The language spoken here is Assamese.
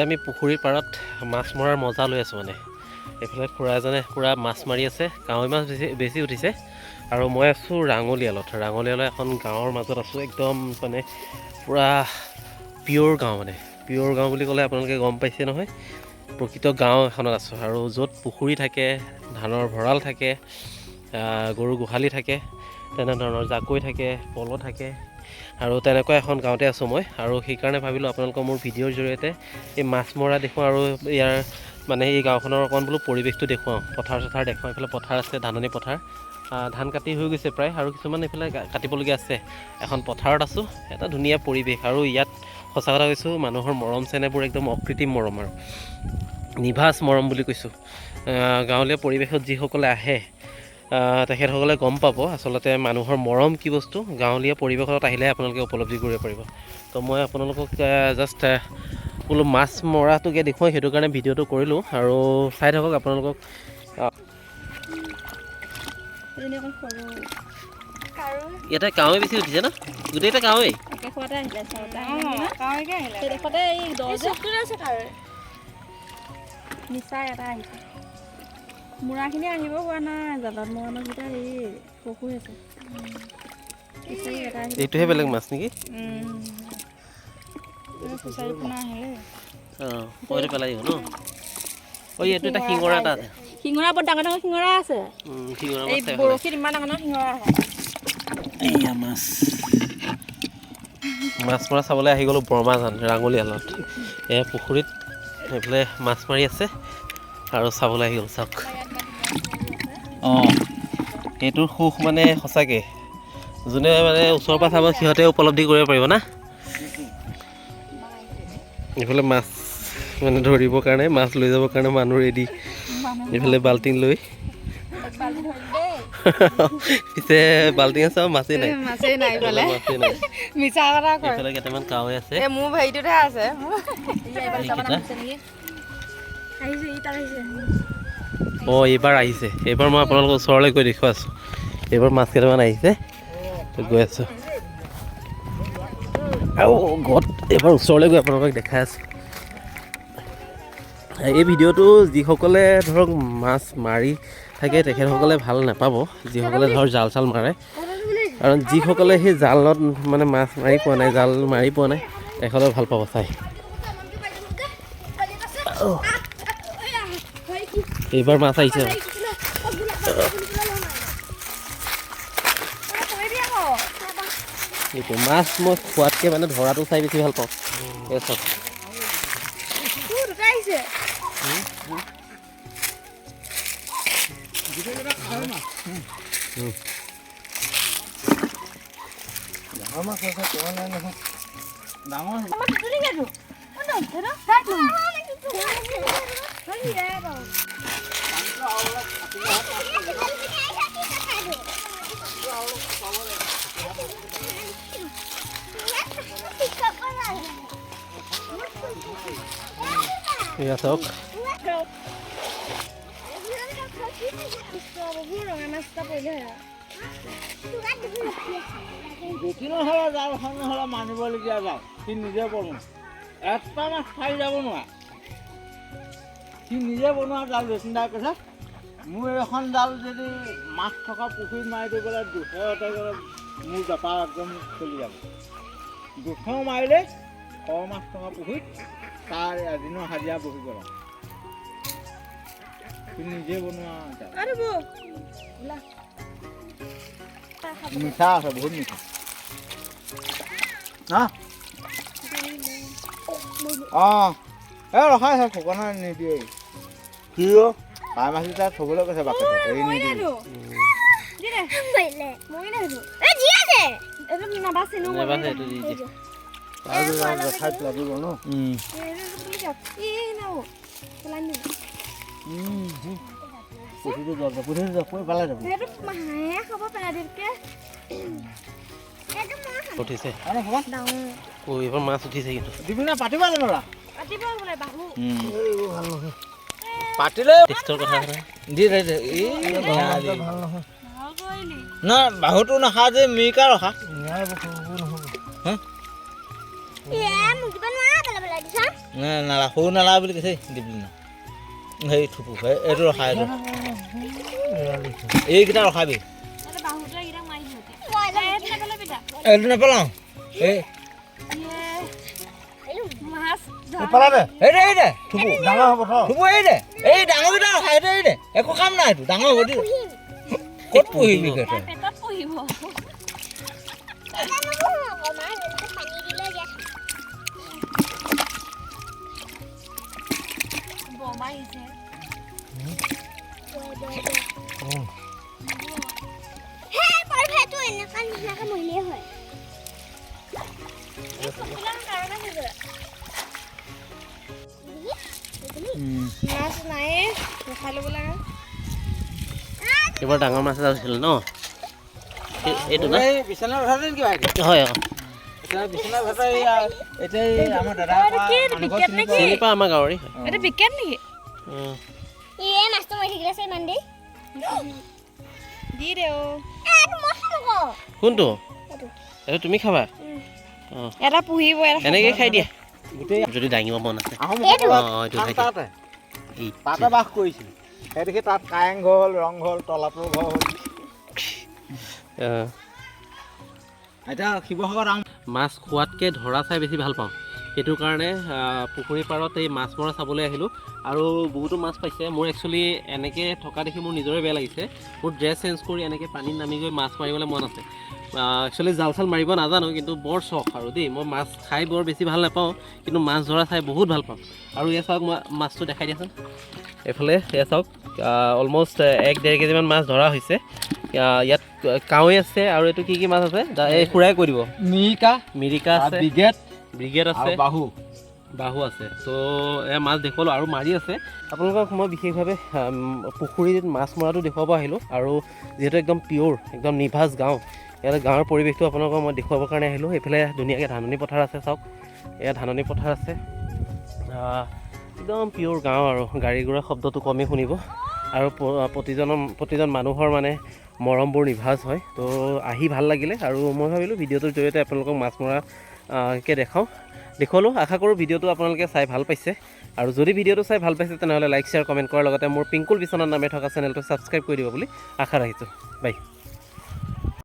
এতিয়া আমি পুখুৰীৰ পাৰত মাছ মৰাৰ মজা লৈ আছোঁ মানে। এইফালে খুৰা এজনে পুৰা মাছ মাৰি আছে, কাৱৈ মাছ বেছি উঠিছে। আৰু মই আছোঁ ৰাঙলীয়ালত এখন গাঁৱৰ মাজত আছোঁ, একদম মানে পুৰা পিয়'ৰ গাঁও মানে। পিয়'ৰ গাঁও বুলি ক'লে আপোনালোকে গম পাইছে নহয়, প্ৰকৃত গাঁও এখনত আছোঁ। আৰু য'ত পুখুৰী থাকে, ধানৰ ভঁৰাল থাকে, গৰু গোহালি থাকে, তেনেধৰণৰ জাকৈ থাকে, পল থাকে, আৰু তেনেকুৱা এখন গাঁৱতে আছোঁ মই। আৰু সেইকাৰণে ভাবিলোঁ আপোনালোকক মোৰ ভিডিঅ'ৰ জৰিয়তে এই মাছ মৰা দেখুৱাওঁ, আৰু ইয়াৰ মানে এই গাঁওখনৰ অকণ বোলো পৰিৱেশটো দেখুৱাওঁ, পথাৰ চথাৰ দেখুৱাওঁ। এইফালে পথাৰ আছে, ধাননি পথাৰ, ধান কাটি হৈ গৈছে প্ৰায়, আৰু কিছুমান এইফালে কাটিবলগীয়া আছে। এখন পথাৰত আছোঁ, এটা ধুনীয়া পৰিৱেশ। আৰু ইয়াত সঁচা কথা কৈছোঁ, মানুহৰ মৰম চেনেহবোৰ একদম অকৃত্ৰিম মৰম, আৰু নিভাঁজ মৰম বুলি কৈছোঁ। গাঁৱলীয়া পৰিৱেশত যিসকলে আহে তেখেতসকলে গম পাব আচলতে মানুহৰ মৰম কি বস্তু। গাঁৱলীয়া পৰিৱেশত আহিলেহে আপোনালোকে উপলব্ধি কৰিব পাৰিব। তো মই আপোনালোকক জাষ্ট বোলো মাছ মৰাটোকে দেখুৱাই, সেইটো কাৰণে ভিডিঅ'টো কৰিলোঁ। আৰু চাই থাকক আপোনালোকক। ইয়াতে কাৱৈ বেছি উঠিছে ন, গোটেইটা কাৱৈ। মূৰাখিনি আহিব পৰা নাই, জালত মৰা মাছকেইটা হেৰি পকু আছে। এইটোহে বেলেগ মাছ নেকি? ফিচাৰী পোনা আহিলে পইটো পেলাই দিব ন। এইটো এটা শিঙৰা এটা আছে, শিঙৰা বৰ ডাঙৰ ডাঙৰ শিঙৰা আছে। এই বৰশীত ইমান ডাঙৰ ডাঙৰ শিঙৰা আহে। এয়া মাছ মৰা চাবলৈ আহি গ'লোঁ বৰমাজান ৰাঙলীয়ালত। এয়া পুখুৰীত এইফালে মাছ মাৰি আছে আৰু চাবলৈ আহি গ'ল। চাওক, এইটোৰ সুখ মানে সঁচাকৈ যোনে মানে ওচৰৰ পৰা চাব সিহঁতে উপলব্ধি কৰিব পাৰিব না। এইফালে মাছ মানে ধৰিবৰ কাৰণে, মাছ লৈ যাবৰ কাৰণে মানুহ ৰেডি। এইফালে বাল্টিং লৈ পিছে বাল্টিং আছে, মাছেই নাই। এইফালে কেইটামান কাৱৈ আছে। মোৰ হেৰিটোতহে আছে। এইবাৰ আহিছে, এইবাৰ মই আপোনালোকৰ ওচৰলৈ গৈ দেখুৱাইছোঁ। এইবাৰ মাছ কেইটামান আহিছে, গৈ আছোঁ। আৰু ঘৰত এইবাৰ ওচৰলৈ গৈ আপোনালোকক দেখাই আছোঁ। এই ভিডিঅ'টো যিসকলে ধৰক মাছ মাৰি থাকে তেখেতসকলে ভাল নাপাব, যিসকলে ধৰক জাল চাল মাৰে। কাৰণ যিসকলে সেই জালত মানে মাছ মাৰি পোৱা নাই, জাল মাৰি পোৱা নাই, তেখেতে ভাল পাব চাই। এইবাৰ মাছ আহিছে। এইটো মাছ মই খোৱাতকৈ মানে ধৰাটো চাই বেছি ভাল পাওঁ। এই চব এয়া চাওক, জালখন নহ'লে মানিবলগীয়া জাল, সি নিজে বনোৱা এটা মাছ খাই যাব নোৱাৰে। সি নিজে বনোৱা জাল বেচিন্দাই কৈছে, মোৰ এখন জাল যদি মাছ থকা পুখুৰীত মাৰি দি পেলাই 200 গ'লে মোৰ বেপাৰ একদম চলি যাব। 200 মাৰিলে 100 মাছ থকা পুখুৰীত তাৰ এদিনৰ হাজিৰা বহি গ'ল। সি নিজে বনোৱা জাল, মিঠা আছে, বহুত মিঠা। ৰখাই আছে, ফুকনা নিদিয়ে। কি পাই মাছটো তাত থবলৈ কৈছে বাকেটত, এৰি নিদিয়ে। ঠাইত লাগিব ন। পুঠিটো পেলাই যাব। উঠিছে, এইবাৰ মাছ উঠিছে কিন্তু। দিবি না পাতিবা জানো? পাতিলে টেষ্টৰ কথা না, বাহুটো নাখা যে মিৰিকা ৰখা। নালা সৰু নালা বুলি কৈছে দিবলি না সেই থুপু এইটো ৰখাই এইকেইটা ৰখাবি এইটো নেপেলাওঁ এই থুপু ডাঙৰ হ'ব থুপু এই দে এই ডাঙৰকেইটা ৰখাই এই দে একো কাম নাই এইটো ডাঙৰ হ'ব দেই ক'ত পুহিবি এইবাৰ ডাঙৰ মাছ এটা হৈছিল ন এইটো না বিচনা উঠালে নেকি ভাইটি হয় এতিয়া বিচনা উঠালে এতিয়া আমাৰ দাদা চিনি পাওঁ আমাৰ গাঁৱৰে হয় এটা বিকেট নেকি এই মাছটো মই থাকিলে চাই মান দেই দি দে অ কোনটো এইটো তুমি খাবা অঁ এটা পুহিব এনেকৈ খাই দিয়া যদি দাঙিব মন আছে অঁ এইটো খাই দিয়া তাতে বাস কৰিছিল সেই দেখি তাত কাৰেং ঘৰ হ'ল ৰং হ'ল তলাতল ঘৰ হ'ল এতিয়া শিৱসাগৰ মাছ খোৱাতকৈ ধৰা চাই বেছি ভাল পাওঁ সেইটো কাৰণে পুখুৰী পাৰত এই মাছ মৰা চাবলৈ আহিলোঁ আৰু বহুতো মাছ পাইছে মোৰ একচুৱেলি এনেকৈ থকা দেখি মোৰ নিজৰে বেয়া লাগিছে মোৰ ড্ৰেছ চেঞ্জ কৰি এনেকৈ পানীত নামি গৈ মাছ মাৰিবলৈ মন আছে একচুৱেলি জাল চাল মাৰিব নাজানো কিন্তু বৰ চখ আৰু দেই মই মাছ খাই বৰ বেছি ভাল নাপাওঁ কিন্তু মাছ ধৰা চাই বহুত ভাল পাওঁ আৰু এয়া চাওক মই মাছটো দেখাই দিয়াচোন এইফালে এয়া চাওক অলমষ্ট 1-1.5 কেজিমান মাছ ধৰা হৈছে ইয়াত কাৱৈ আছে আৰু এইটো কি মাছ আছে এই খুৰাই কৈ দিব মিৰিকা আছে ব্ৰিগেড আছে বাহু আছে তো এয়া মাছ দেখুৱালোঁ আৰু মাৰি আছে আপোনালোকক মই বিশেষভাৱে পুখুৰীত মাছ মৰাটো দেখুৱাব আহিলোঁ আৰু যিহেতু একদম পিয়'ৰ একদম নিভাঁজ গাঁও ইয়াত গাঁৱৰ পৰিৱেশটো আপোনালোকক মই দেখুৱাবৰ কাৰণে আহিলোঁ এইফালে ধুনীয়াকৈ ধাননি পথাৰ আছে চাওক এয়া ধাননি পথাৰ আছে একদম পিয়'ৰ গাঁও আৰু গাড়ী ঘোঁৰা শব্দটো কমেই শুনিব আৰু প্ৰতিজন মানুহৰ মানে মৰমবোৰ নিভাঁজ হয় তো আহি ভাল লাগিলে আৰু মই ভাবিলোঁ ভিডিঅ'টোৰ জৰিয়তে আপোনালোকক মাছ মৰাকৈ দেখুৱালোঁ আশা কৰোঁ ভিডিঅ'টো আপোনালোকে চাই ভাল পাইছে আৰু যদি ভিডিঅ'টো চাই ভাল পাইছে তেনেহ'লে লাইক শ্বেয়াৰ কমেণ্ট কৰাৰ লগতে মোৰ পিংকুল বিচনাৰ নামে থকা চেনেলটো ছাবস্ক্ৰাইব কৰি দিব বুলি আশা ৰাখিছোঁ বাই